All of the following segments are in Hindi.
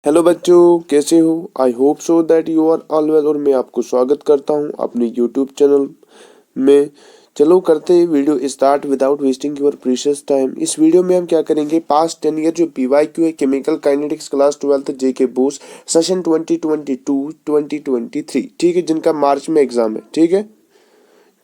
हेलो बच्चों, कैसे हो? I hope so that you are all well. और मैं आपको स्वागत करता हूं अपने यूट्यूब चैनल में। चलो करते हैं video start without wasting your precious time. इस वीडियो में हम क्या करेंगे, पास्ट 10 ईयर जो पीवाईक्यू है, केमिकल काइनेटिक्स क्लास 12 जेके बोस सेशन 2022-2023, ठीक है, जिनका मार्च में एग्जाम है। ठीक है,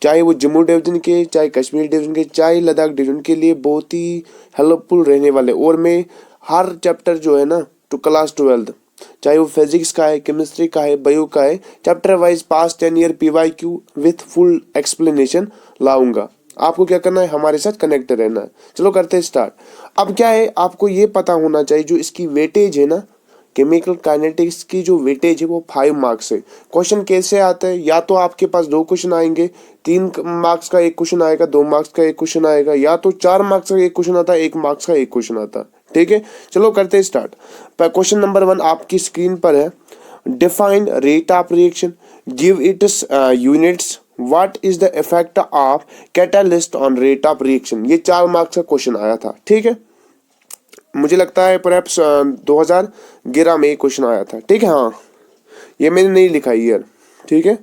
चाहे वो जम्मू डिवीजन के, चाहे कश्मीर डिवीजन के, चाहे लद्दाख डिवीजन के लिए बहुत ही हेल्पफुल रहने वाले। और मैं हर चैप्टर जो है ना टू क्लास 12, चाहे वो फिजिक्स का है, केमिस्ट्री का है, बायो का है, chapter wise past 10 year PYQ with full explanation लाऊंगा। आपको क्या करना है, हमारे साथ कनेक्ट रहना है। चलो करते हैं स्टार्ट। अब क्या है, आपको ये पता होना चाहिए जो इसकी वेटेज है ना, केमिकल काइनेटिक्स की जो वेटेज है वो 5 मार्क्स है। क्वेश्चन कैसे आता है, या तो आपके पास 2 क्वेश्चन आएंगे, 3 मार्क्स का एक क्वेश्चन आएगा, 2 मार्क्स का एक क्वेश्चन आएगा, या तो 4 मार्क्स का एक क्वेश्चन आता है, 1 मार्क्स का एक क्वेश्चन आता है। ठीक है, चलो करते हैं स्टार्ट। क्वेश्चन नंबर 1 आपकी स्क्रीन पर है। Define rate of reaction, give its units, what is the effect of catalyst on rate of reaction. ये 4 मार्क्स का क्वेश्चन आया था। ठीक है, मुझे लगता है परहैप्स 2011 में एक क्वेश्चन आया था। ठीक है, हाँ, ये मैंने नहीं लिखा ईयर। ठीक है,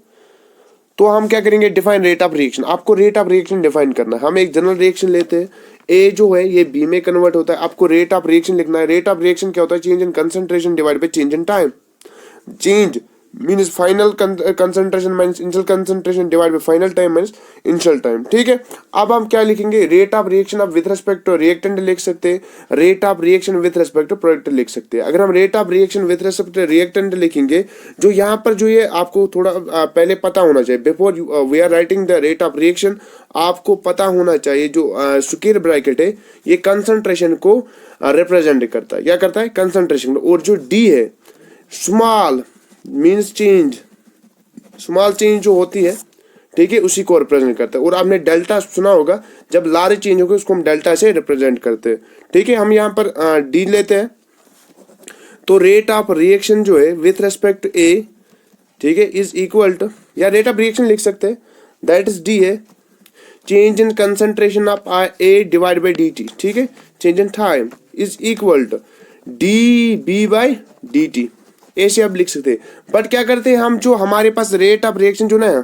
तो हम क्या करेंगे, डिफाइन रेट ऑफ रिएक्शन। आपको रेट ऑफ रिएक्शन डिफाइन करना है। हम एक जनरल रिएक्शन लेते हैं, ए जो है ये बी में कन्वर्ट होता है। आपको रेट ऑफ रिएक्शन लिखना है। रेट ऑफ रिएक्शन क्या होता है, change in concentration divide by change in time. Change means final concentration minus initial concentration divide by final time minus initial time. ठीक है, अब हम क्या लिखेंगे, रेट ऑफ रिएक्शन आप विद रिस्पेक्ट टू रिएक्टेंट लिख सकते हैं, rate of reaction with respect to product लिख सकते हैं। अगर हम rate of reaction with respect to reactant लिखेंगे, जो यहाँ पर जो ये आपको थोड़ा पहले पता होना चाहिए, before we are writing the rate of reaction, आपको पता होना चाहिए जो स्क्वायर ब्रैकेट है ये कंसंट्रेशन को रिप्रेजेंट करता है। क्या करता है, कंसंट्रेशन। और जो डी है, small means change, small change जो होती है, ठीक है, उसी को रिप्रेजेंट करता है। और आपने डेल्टा सुना होगा, जब लार्ज चेंज होगी उसको हम डेल्टा से रिप्रेजेंट करते हैं। ठीक है, हम यहाँ पर डी लेते हैं, तो रेट ऑफ रिएक्शन जो है विथ रेस्पेक्ट टू ए, ठीक है, इज इक्वल टू, या रेट ऑफ रिएक्शन लिख सकते हैं, दैट इज डी है, change in concentration of A divide by D T. ठीक है, change in time is equal to D B by D T. ऐसे आप लिख सकते हैं। बट क्या करते हैं हम, जो हमारे पास रेट ऑफ रिएक्शन जो ना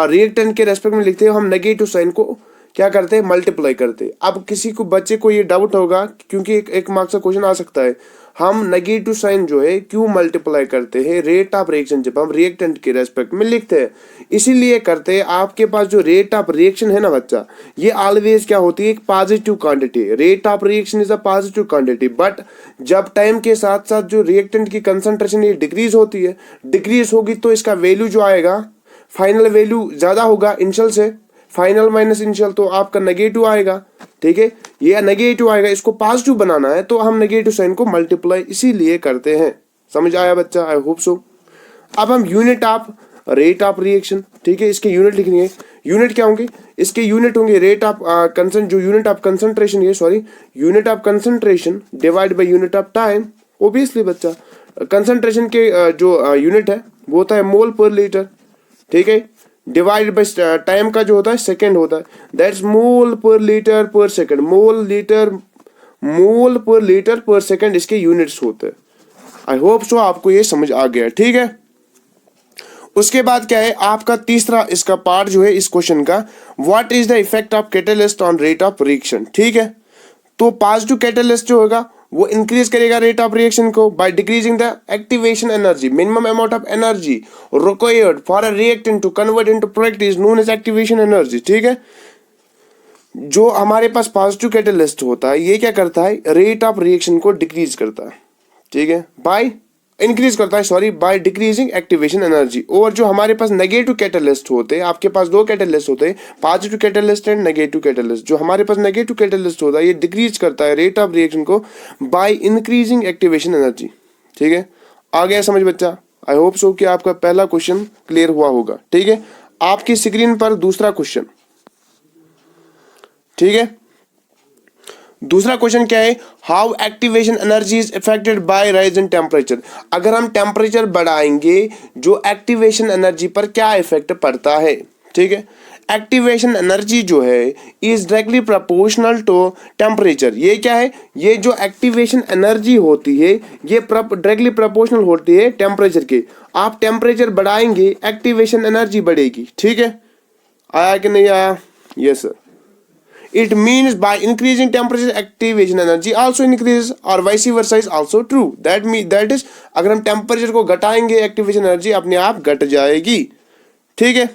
रिएक्टेंट के रेस्पेक्ट में लिखते हैं, हम नेगेटिव साइन को क्या करते हैं, मल्टीप्लाई करते हैं। अब किसी को बच्चे को ये डाउट होगा, क्योंकि एक मार्क्स का क्वेश्चन आ सकता है, हम नेगेटिव साइन जो है क्यों मल्टीप्लाई करते हैं रेट ऑफ रिएक्शन जब हम रिएक्टेंट के रेस्पेक्ट में लिखते हैं। इसीलिए करते हैं, आपके पास जो रेट ऑफ रिएक्शन है ना बच्चा, ये ऑलवेज क्या होती है, एक positive quantity. Rate of reaction is a positive quantity, but जब टाइम के साथ साथ जो रिएक्टेंट की कंसंट्रेशन ये डिक्रीज होती है, डिक्रीज होगी तो इसका वैल्यू जो आएगा, फाइनल वैल्यू ज्यादा होगा इनिशियल से, फाइनल माइनस इनिशियल, तो आपका नेगेटिव आएगा। ठीक है, ये नेगेटिव आएगा, इसको पॉजिटिव बनाना है तो हम नेगेटिव साइन को मल्टीप्लाई इसीलिए करते हैं। समझ आया बच्चा? आई होप सो। अब हम unit of rate of reaction, ठीक है, इसके यूनिट लिखेंगे। यूनिट क्या होंगे, इसके यूनिट होंगे रेट ऑफ जो यूनिट ऑफ कंसंट्रेशन है, sorry, unit of concentration divide by unit of time. Obviously बच्चा, कंसंट्रेशन के जो यूनिट है वो होता है मोल पर लीटर। ठीक है, डिवाइड बाय टाइम का जो होता है सेकंड होता है, दैट्स मोल पर लीटर पर सेकंड। मोल पर लीटर पर सेकंड इसके यूनिट्स होते हैं। आई होप सो आपको ये समझ आ गया। ठीक है, उसके बाद क्या है, आपका तीसरा इसका पार्ट जो है इस क्वेश्चन का, what is the effect of catalyst on rate of reaction. ठीक है, तो पॉजिटिव कैटालिस्ट जो होगा वो इंक्रीज करेगा रेट ऑफ रिएक्शन को by decreasing the activation energy. Minimum amount of energy required for a reactant to convert into product is known as activation energy. ठीक है, जो हमारे पास पॉजिटिव कैटालिस्ट होता है ये क्या करता है, रेट ऑफ रिएक्शन को डिक्रीज करता है। ठीक है, बाय इंक्रीज करता है, sorry, by decreasing activation energy. और जो हमारे पास नेगेटिव कैटालिस्ट होते हैं, आपके पास 2 कैटालिस्ट होते हैं, positive catalyst and negative catalyst. जो हमारे पास नेगेटिव कैटालिस्ट होता है ये डिक्रीज करता है रेट ऑफ रिएक्शन को बाय इंक्रीजिंग एक्टिवेशन एनर्जी। ठीक है, आ गया समझ बच्चा? आई होप सो कि आपका पहला क्वेश्चन क्लियर हुआ होगा। ठीक है, आपकी स्क्रीन पर दूसरा क्वेश्चन। ठीक है, दूसरा क्वेश्चन क्या है, how activation energy is affected by rise in temperature. अगर हम टेम्परेचर बढ़ाएंगे जो एक्टिवेशन एनर्जी पर क्या इफेक्ट पड़ता है। ठीक है, एक्टिवेशन एनर्जी जो है is directly proportional to temperature. ये क्या है, ये जो एक्टिवेशन एनर्जी होती है ये डायरेक्टली प्रोपोर्शनल होती है टेम्परेचर के। आप टेम्परेचर बढ़ाएंगे एक्टिवेशन एनर्जी बढ़ेगी। ठीक है, आया कि नहीं आया? Yes sir. It means by increasing temperature, activation energy also increases और vice versa is also true. That is अगर हम टेम्परेचर को घटाएंगे एक्टिवेशन एनर्जी अपने आप घट जाएगी। ठीक है,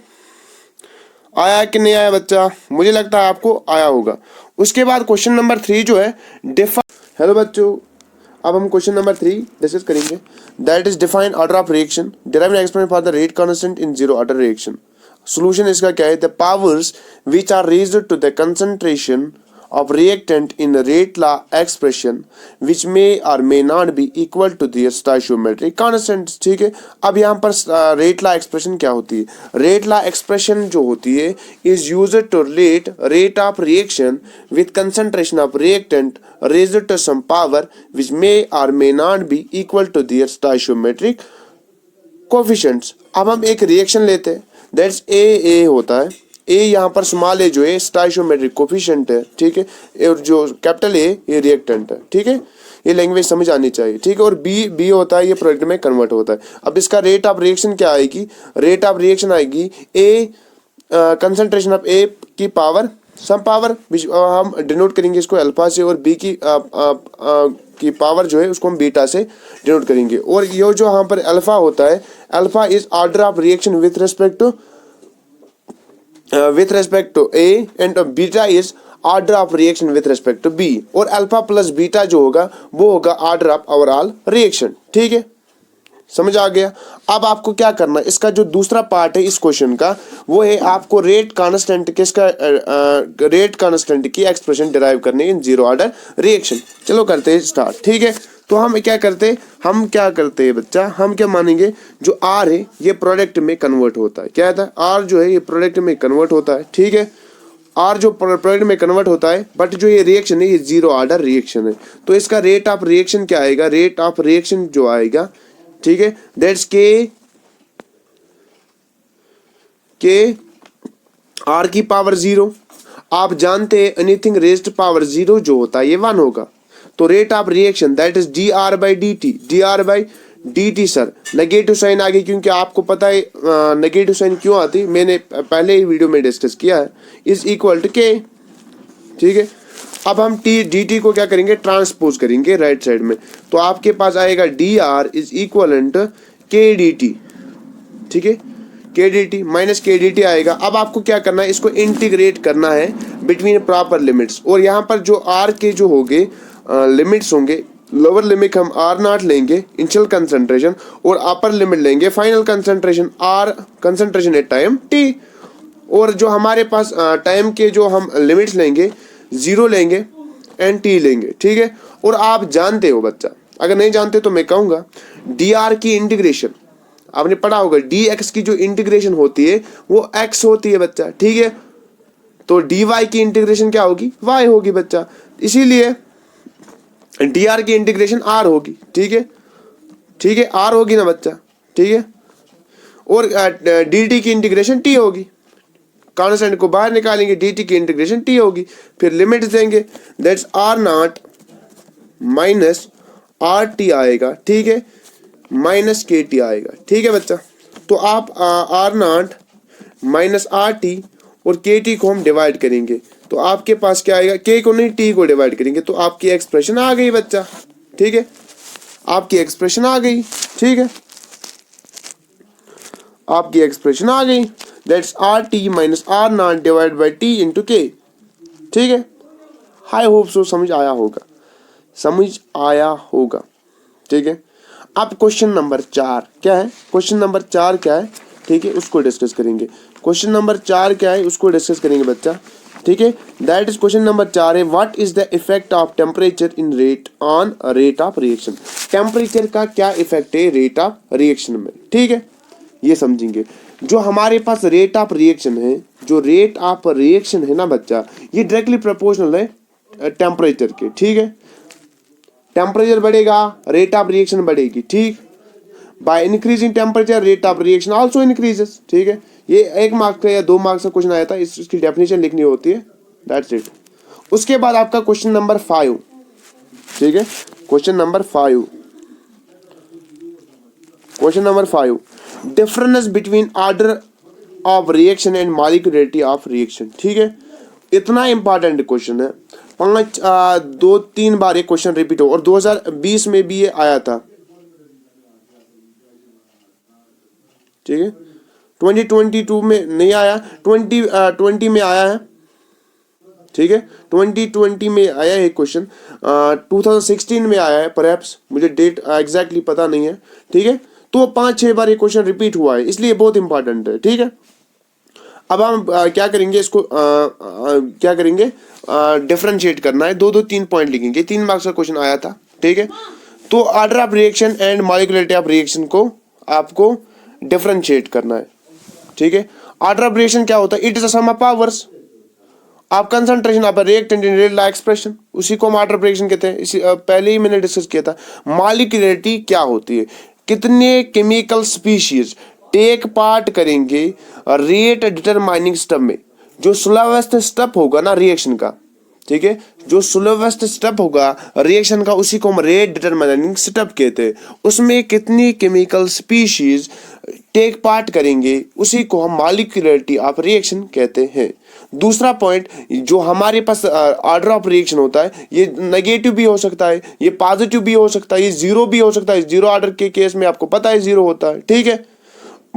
आया कि नहीं आया बच्चा? मुझे लगता है आपको आया होगा। उसके बाद क्वेश्चन नंबर 3 जो है हेलो बच्चों, अब हम क्वेश्चन नंबर 3 डिस्कस करेंगे। That is define order of reaction, derive an expression for the rate constant in zero order reaction. Solution इसका क्या है? The powers which are raised to the concentration of reactant in rate law expression which may or may not be equal to the stoichiometric constant। ठीक है, अब यहाँ पर रेट लॉ एक्सप्रेशन क्या होती है? रेट लॉ एक्सप्रेशन जो होती है is used to relate rate of reaction with concentration of reactant raised to some power which may or may not be equal to their stoichiometric coefficients। अब हम एक रिएक्शन लेते हैं, दैट्स ए होता है। ए यहाँ पर स्मॉल ए जो है स्टोइचियोमेट्रिक कोफिशिएंट है। ठीक है, और जो कैपिटल ए ये रिएक्टेंट है। ठीक है, ये लैंग्वेज समझ आनी चाहिए। ठीक है, और बी होता है ये प्रोडक्ट में कन्वर्ट होता है। अब इसका रेट ऑफ रिएक्शन क्या आएगी? रेट ऑफ रिएक्शन आएगी ए कंसंट्रेशन ऑफ ए की पावर सम पावर, हम डिनोट करेंगे इसको अल्फा से, और बी की पावर जो है उसको हम बीटा से डिनोट करेंगे। और ये जो यहाँ पर अल्फा होता है, alpha is order of reaction with respect to A and beta is order of reaction with respect to B. और अल्फा प्लस बीटा जो होगा वो होगा ऑर्डर ऑफ ओवरऑल रिएक्शन। ठीक है, समझ आ गया? अब आपको क्या करना है, इसका जो दूसरा पार्ट है इस क्वेश्चन का वो है आपको रेट कांस्टेंट रेट कांस्टेंट की एक्सप्रेशन डिराइव करनी है इन जीरो ऑर्डर रिएक्शन। चलो करते हैं स्टार्ट। ठीक है, तो हम क्या करते हैं बच्चा, हम क्या मानेंगे, जो आर है ये प्रोडक्ट में कन्वर्ट होता है। क्या होता है? आर जो है ये प्रोडक्ट में कन्वर्ट होता है। ठीक है, आर जो प्रोडक्ट में कन्वर्ट होता है, बट जो ये रिएक्शन है ये जीरो ऑर्डर रिएक्शन है। तो इसका रेट ऑफ रिएक्शन क्या आएगा? रेट ऑफ रिएक्शन जो आएगा, ठीक है, दैट्स के आर की पावर 0। आप जानते हैं एनीथिंग रेज्ड पावर 0 जो होता है ये 1 होगा। तो rate of reaction that is D R by D T. Sir negative sign आ गई, क्योंकि आपको पता है नेगेटिव साइन क्यों आती, मैंने पहले ही वीडियो में डिस्कस किया है, इज इक्वल टू के। ठीक है, अब हम डी टी को क्या करेंगे? ट्रांसपोज करेंगे राइट साइड में। तो आपके पास आएगा डी आर इज इक्वलेंट के डी टी। ठीक है, के D T minus K D T आएगा। अब आपको क्या करना है? इसको इंटीग्रेट करना है बिटवीन प्रॉपर लिमिट्स। और यहाँ पर जो आर के जो होंगे लिमिट्स होंगे, लोअर लिमिट हम आर नॉट लेंगे इनिशियल कंसंट्रेशन, और अपर लिमिट लेंगे final concentration R concentration at time T. और जो हमारे पास टाइम के जो हम लिमिट्स लेंगे 0 लेंगे एंड टी लेंगे। ठीक है, और आप जानते हो बच्चा, अगर नहीं जानते तो मैं कहूँगा डी आर की इंटीग्रेशन आपने पढ़ा होगा, डी एक्स की जो इंटीग्रेशन होती है वो एक्स होती है बच्चा। ठीक है, तो डी वाई की इंटीग्रेशन क्या होगी? वाई होगी बच्चा। इसीलिए डी आर की इंटीग्रेशन आर होगी। ठीक है, ठीक है, आर होगी ना बच्चा? ठीक है, और डी टी की इंटीग्रेशन टी होगी। कांस्टेंट को बाहर निकालेंगे, डी टी की इंटीग्रेशन टी होगी। फिर लिमिट देंगे, that's R naught minus R T आएगा। ठीक है, माइनस के टी आएगा। ठीक है बच्चा, तो आप R naught minus R T और के टी को हम डिवाइड करेंगे, तो आपके पास क्या आएगा? के को नहीं, टी को डिवाइड करेंगे, तो आपकी एक्सप्रेशन आ गई बच्चा। ठीक है, आपकी एक्सप्रेशन आ गई। ठीक है, आपकी एक्सप्रेशन आ गई, that's R T minus R naught divide by T into K. ठीक है, आई होप सो समझ आया होगा। ठीक है, अब क्वेश्चन नंबर 4 क्या है? क्वेश्चन नंबर 4 क्या है? ठीक है, उसको डिस्कस करेंगे। क्वेश्चन नंबर 4 क्या है उसको डिस्कस करेंगे बच्चा। ठीक है, दैट इज क्वेश्चन नंबर 4 है, what is the effect of temperature in rate on rate of reaction. Temperature का क्या इफेक्ट है रेट ऑफ रिएक्शन में? ठीक है, ये समझेंगे। जो हमारे पास रेट ऑफ रिएक्शन है, जो रेट ऑफ रिएक्शन है ना बच्चा, ये डायरेक्टली प्रोपोर्शनल है टेम्परेचर के। ठीक है, टेम्परेचर बढ़ेगा रेट ऑफ रिएक्शन बढ़ेगी। ठीक, by increasing temperature rate of reaction also increases. ठीक है, ये 1 मार्क्स का या 2 मार्क्स का क्वेश्चन आया था, इसकी डेफिनेशन लिखनी होती है, दैट्स इट। उसके बाद आपका क्वेश्चन नंबर 5, ठीक है, question number 5, difference between order of reaction and molecularity of reaction. ठीक है, इतना इंपॉर्टेंट क्वेश्चन है, 2-3 बार ये क्वेश्चन रिपीट हो, और 2020 में भी ये आया था। ठीक है, 2022 में नहीं आया, 2020 में आया है। ठीक है, 2020 में आया है क्वेश्चन, 2016 में आया है परहैप्स, मुझे डेट एग्जैक्टली पता नहीं है। ठीक है, तो 5-6 बार ये क्वेश्चन रिपीट हुआ है, इसलिए बहुत इंपॉर्टेंट है। ठीक है, अब हम क्या करेंगे, इसको क्या करेंगे, डिफरेंशिएट करना है, 2-3 पॉइंट लिखेंगे। 3 मार्क्स का क्वेश्चन आया था। ठीक है, तो order of reaction and molecularity of reaction को आपको डिफरेंशिएट करना है। ठीक है, ऑर्डर ऑफ रिएक्शन क्या होता है, it is a sum of powers of concentration of reactant in real expression, उसी को हम ऑर्डर ऑफ रिएक्शन कहते हैं। इसी पहले ही मैंने डिस्कस किया था। मॉलिक्यूलरिटी क्या होती है, कितने केमिकल स्पीशीज टेक पार्ट करेंगे रेट डिटरमाइनिंग स्टेप में, जो स्लोवेस्ट स्टेप होगा ना रिएक्शन का। ठीक है, जो स्लोवेस्ट स्टेप होगा रिएक्शन का, उसी को हम रेट डिटरमाइनिंग स्टेप कहते हैं। उसमें कितनी केमिकल स्पीशीज टेक पार्ट करेंगे, उसी को हम मॉलिक्यूलरिटी ऑफ रिएक्शन कहते हैं। दूसरा पॉइंट, जो हमारे पास ऑर्डर ऑफ रिएक्शन होता है, ये नेगेटिव भी हो सकता है, ये पॉजिटिव भी हो सकता है, ये जीरो भी हो सकता है। जीरो ऑर्डर के केस में आपको पता है जीरो होता है। ठीक है,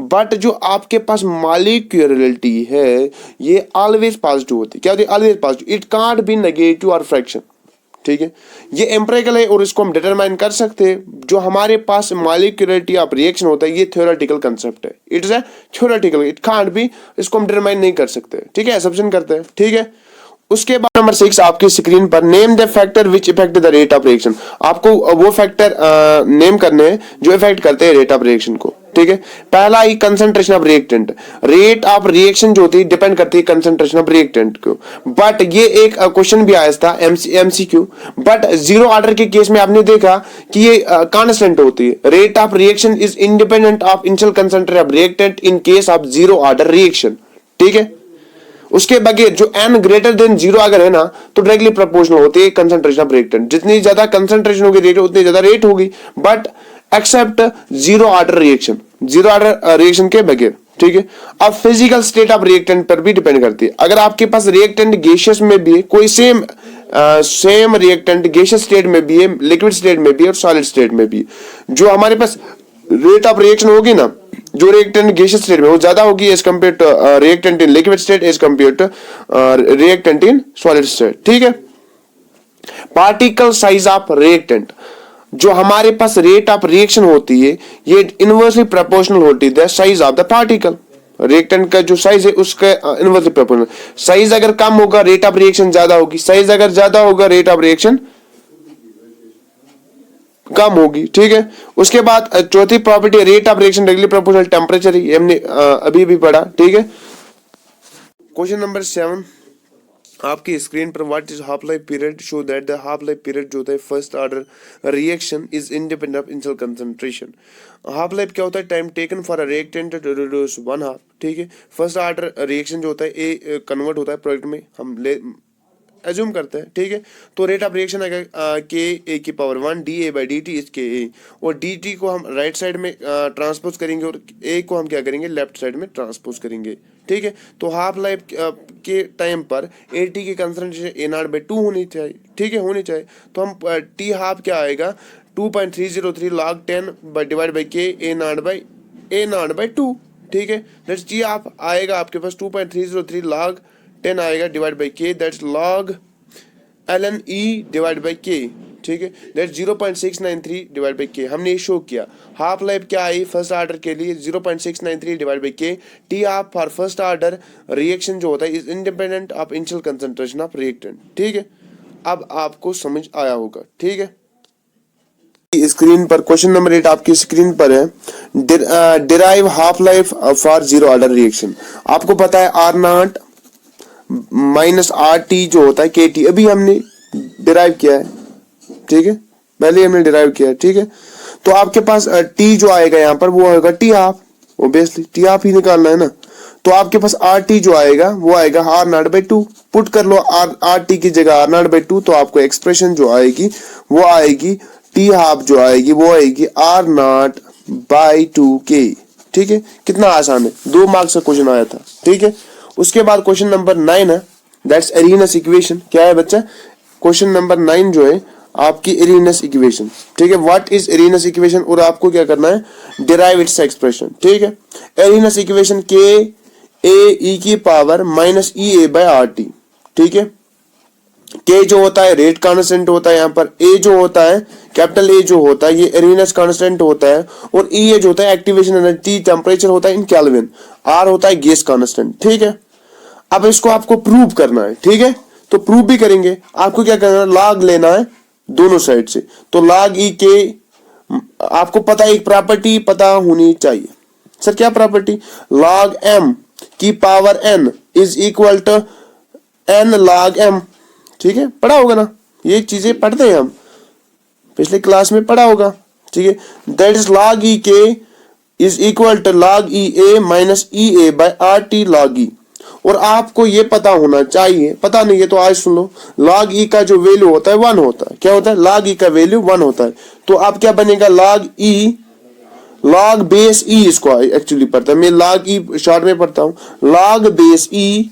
बट जो आपके पास मॉलिक्यूलरिटी है ये ऑलवेज पॉजिटिव होती है। क्या होती है, always positive, it can't be negative और फ्रैक्शन। ठीक है, ये एम्पिरिकल है और इसको हम डिटरमाइन कर सकते हैं। जो हमारे पास मॉलिक्यूलरिटी ऑफ रिएक्शन होता है, ये थ्योरेटिकल कंसेप्ट है, it is a theoretical, it can't be, इसको हम डिटरमाइन नहीं कर सकते। ठीक है, असम्पशन करते हैं। ठीक है, उसके बाद नंबर 6 आपकी स्क्रीन पर, name the factor which effect the rate of reaction. आपको वो फैक्टर नेम करने हैं जो इफेक्ट करते हैं रेट ऑफ रिएक्शन को। ठीक है, पहला ही concentration of reactant. Rate of reaction जो होती है डिपेंड करती है कंसंट्रेशन ऑफ रिएक्टेंट को। बट ये एक क्वेश्चन भी आया था एमसीक्यू, बट जीरो ऑर्डर के केस में आपने देखा कि ये कांस्टेंट होती है। Rate of reaction is independent of initial concentration of reactant in case of zero order reaction. ठीक है, उसके बगैर जो n ग्रेटर देन 0 अगर है ना, तो डायरेक्टली प्रोपोर्शनल होती है कंसंट्रेशन ऑफ रिएक्टेंट। जितनी ज्यादा कंसंट्रेशन होगी रेट, उतनी ज्यादा रेट होगी, but except zero order reaction, zero order reaction के बगैर। ठीक है, अब फिजिकल स्टेट ऑफ रिएक्टेंट पर भी डिपेंड करती है। अगर आपके पास रिएक्टेंट गैसियस में भी है, कोई सेम रिएक्टेंट गैसियस स्टेट में भी है, लिक्विड स्टेट में भी है और सॉलिड स्टेट में भी, जो हमारे पास रेट ऑफ रिएक्शन होगी ना, जो रिएक्टेंट गैसियस स्टेट में वो ज्यादा होगी as compared to reactant in liquid state as compared to reactant in solid state. ठीक है, पार्टिकल साइज ऑफ रिएक्टेंट, जो हमारे पास रेट ऑफ रिएक्शन होती है, ये इनवर्सली प्रोपोर्शनल होती है size of the particle. Reactant का जो साइज है उसका इनवर्सली प्रोपोर्शनल। साइज अगर कम होगा रेट ऑफ रिएक्शन ज्यादा होगी, साइज अगर ज्यादा होगा रेट ऑफ रिएक्शन कम होगी। ठीक है, उसके बाद चौथी property, rate of reaction directly proportional temperature, ये हमने अभी भी पढ़ा। ठीक है, क्वेश्चन नंबर 7 आपकी स्क्रीन पर, what is half life period, show that the half life period जो होता है first order reaction is independent of initial concentration. Half life क्या होता है, time taken for a reactant to reduce 1/2। ठीक है, फर्स्ट ऑर्डर रिएक्शन जो होता है ए कन्वर्ट होता है प्रोडक्ट में, हम ले एज्यूम करते हैं। ठीक है, तो रेट ऑफ रिएक्शन आएगा के ए की power 1 D A by D T is के ए, और डी टी को हम राइट साइड में ट्रांसपोज करेंगे और ए को हम क्या करेंगे, लेफ्ट साइड में ट्रांसपोज करेंगे। ठीक है, तो हाफ लाइफ के टाइम पर ए टी की कंसंट्रेशन ए नॉट बाई 2 होनी चाहिए। ठीक है, होनी चाहिए, तो हम टी हाफ क्या आएगा 2.303 log 10 डिवाइड बाई के ए नॉट बाई 2। ठीक है, दैट्स जी आप आएगा आपके पास 2.303 log 10 आएगा डिवाइड बाई के, that's log ln e divide by के। ठीक है, दैट्स 0.693 डिवाइड बाई के। हमने ये शो किया हाफ लाइफ क्या आई फर्स्ट ऑर्डर के लिए 0.693 डिवाइड बाई के। T half for first order reaction जो होता है is independent of initial concentration of reactant. ठीक है, अब आपको समझ आया होगा। ठीक है, स्क्रीन पर क्वेश्चन नंबर 8 आपकी स्क्रीन पर है, derive half life for zero order reaction. आपको पता है R naught minus R T जो होता है के टी, अभी हमने डिराइव किया है। ठीक है, पहले हमने डिराइव किया है। ठीक है, तो आपके पास टी जो आएगा यहाँ पर वो होगा T half, obviously T half ही निकालना है ना। तो आपके पास आर टी जो आएगा वो आएगा R naught by two, put कर लो आर टी की जगह आर नॉट बाई टू, तो आपको एक्सप्रेशन जो आएगी वो आएगी टी हाफ जो आएगी वो आएगी आर नॉट बाई टू के। ठीक है, कितना आसान है, 2 मार्क्स का क्वेश्चन आया था। ठीक है, उसके बाद क्वेश्चन नंबर 9 है, दैट्स एरिनस इक्वेशन। क्या है बच्चा, क्वेश्चन नंबर 9 जो है आपकी एरिनस इक्वेशन। ठीक है, व्हाट इज एरिनस इक्वेशन, और आपको क्या करना है, डिराइव इट्स एक्सप्रेशन। ठीक है, एरिनस इक्वेशन के ए ई की power minus E A by R T. ठीक है, के जो होता है रेट कांस्टेंट होता है, यहाँ पर ए जो होता है कैपिटल ए जो होता है ये एरिनस कांस्टेंट होता है, और ई ए जो होता है एक्टिवेशन एनर्जी टेम्परेचर होता है इन केल्विन, आर होता है गैस कांस्टेंट। ठीक है, अब इसको आपको प्रूव करना है। ठीक है, तो प्रूव भी करेंगे, आपको क्या करना है, लॉग लेना है दोनों साइड से। तो लॉग ई के, आपको पता है एक प्रॉपर्टी पता होनी चाहिए। सर क्या प्रॉपर्टी, लॉग एम की power N is equal to N log M. ठीक है, पढ़ा होगा ना, ये चीजें पढ़ते हैं हम, पिछले क्लास में पढ़ा होगा। ठीक है, that is log E K is equal to log E A minus E A by R T log E. और आपको ये पता होना चाहिए, पता नहीं है तो आज सुन लो, log e का जो वैल्यू होता है 1 होता है। क्या होता है, log e का वैल्यू 1 होता है। तो आप क्या बनेगा, log e log base e, इसको एक्चुअली पढ़ता है, मैं log e शॉर्ट में पढ़ता हूँ, log बेस e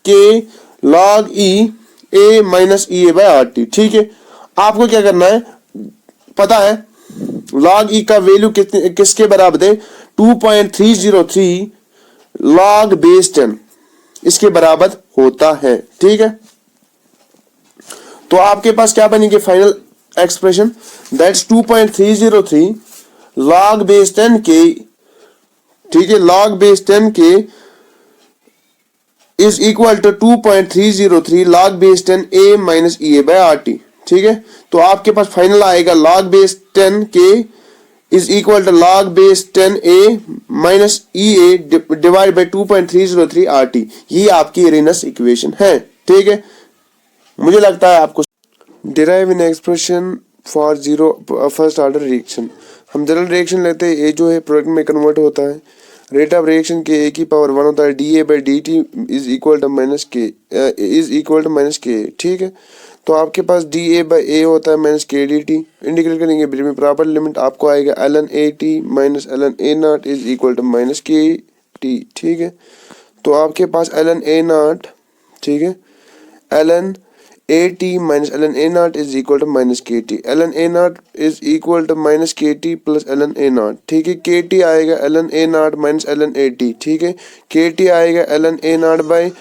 के log e a minus E A by R T. ठीक है, आपको क्या करना है, पता है log e का वैल्यू किसके बराबर है, 2.303 log बेस 10 इसके बराबर होता है। ठीक है, तो आपके पास क्या बनेगी final expression, that's 2.303 log base 10 K. ठीक है, log base 10 K is equal to 2.303 log base 10 a minus E A by R T. ठीक है, तो आपके पास फाइनल आएगा log base 10 K is equal to log base 10 a minus E A divide by 2.303 R T. ये आपकी एरिनस इक्वेशन है। ठीक है, मुझे लगता है आपको derive in expression for zero first order reaction. हम जनरल रिएक्शन लेते हैं, ए जो है प्रोडक्ट में कन्वर्ट होता है, रेट ऑफ रिएक्शन के ए की पावर 1 होता है, D A by D T is equal to minus K is equal to minus K. ठीक है, तो आपके पास डी ए बाई ए होता है minus K D T, integrate करेंगे बिटवीन प्रॉपर लिमिट, आपको आएगा L N A T minus L N A nought is equal to minus K T. ठीक है, तो आपके पास एल एन ए नॉट, ठीक है, L N A T minus L N A nought is equal to minus K T, L N A nought is equal to minus K T plus L N A nought. ठीक है, के टी आएगा L N A naught minus L N A T. ठीक है, के टी आएगा L N A naught by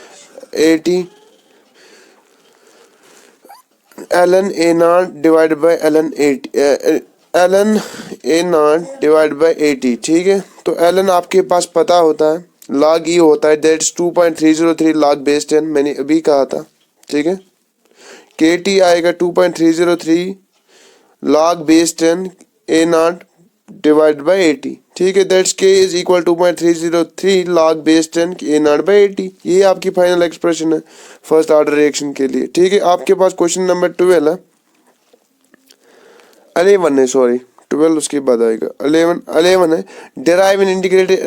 A T, L N A naught divide by L N A T, L N A naught divide by A T. ठीक है, तो एल एन आपके पास पता होता है, log e होता है दैट्स 2.303 log बेस 10, मैंने अभी कहा था। ठीक है, के टी आएगा 2.303 log base 10 A naught divide by A T. ठीक है, दैट्स के is equal 2.303 log base 10 A naught by A T. ये आपकी फाइनल एक्सप्रेशन है फर्स्ट ऑर्डर रिएक्शन के लिए। ठीक है, आपके पास क्वेश्चन नंबर 12 है, 11 है, सॉरी 12 उसके बाद आएगा, 11 है, derive in integrated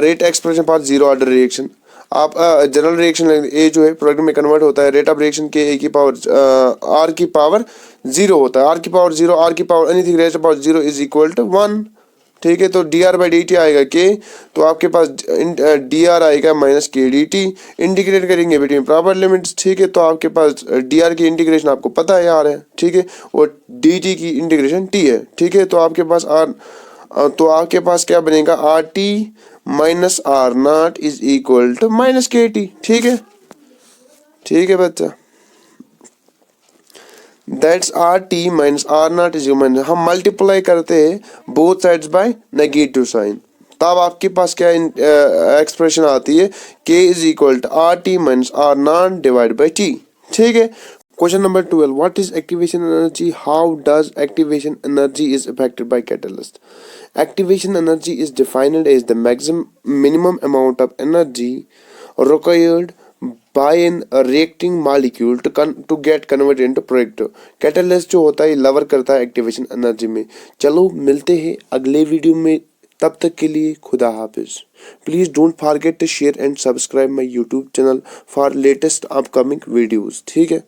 rate expression for zero order reaction. आप जनरल रिएक्शन ए जो है प्रोडक्ट में कन्वर्ट होता है, रेट ऑफ रिएक्शन के ए की पावर आर की पावर 0 होता है, आर की पावर 0, आर की power anything raised power 0 is equal to 1। ठीक है, तो D R by D T आएगा के, तो आपके पास डी आर आएगा minus K D T, integrate करेंगे बिटवीन प्रॉपर लिमिट्स। ठीक है, तो आपके पास डी आर की इंटीग्रेशन आपको पता है यार है। ठीक है, और डी टी की इंटीग्रेशन टी है। ठीक है, तो आपके पास आपके पास क्या बनेगा, R T minus R naught is equal to minus K T. ठीक है, ठीक है बच्चा, that's R T minus R naught is minus, हम मल्टीप्लाई करते हैं both sides by negative sign, तब आपके पास क्या एक्सप्रेशन आती है, K is equal to R T minus R naught divide by T. ठीक है, question number 12, what is activation energy, how does activation energy is affected by catalyst. Activation energy is defined as the maximum minimum amount of energy required by an reacting molecule to get convert into product. Catalyst जो होता है लवर करता है एक्टिवेशन एनर्जी में। चलो मिलते हैं अगले वीडियो में, तब तक के लिए खुदा हाफिज। Please don't forget to share and subscribe my YouTube channel for latest upcoming videos. ठीक है।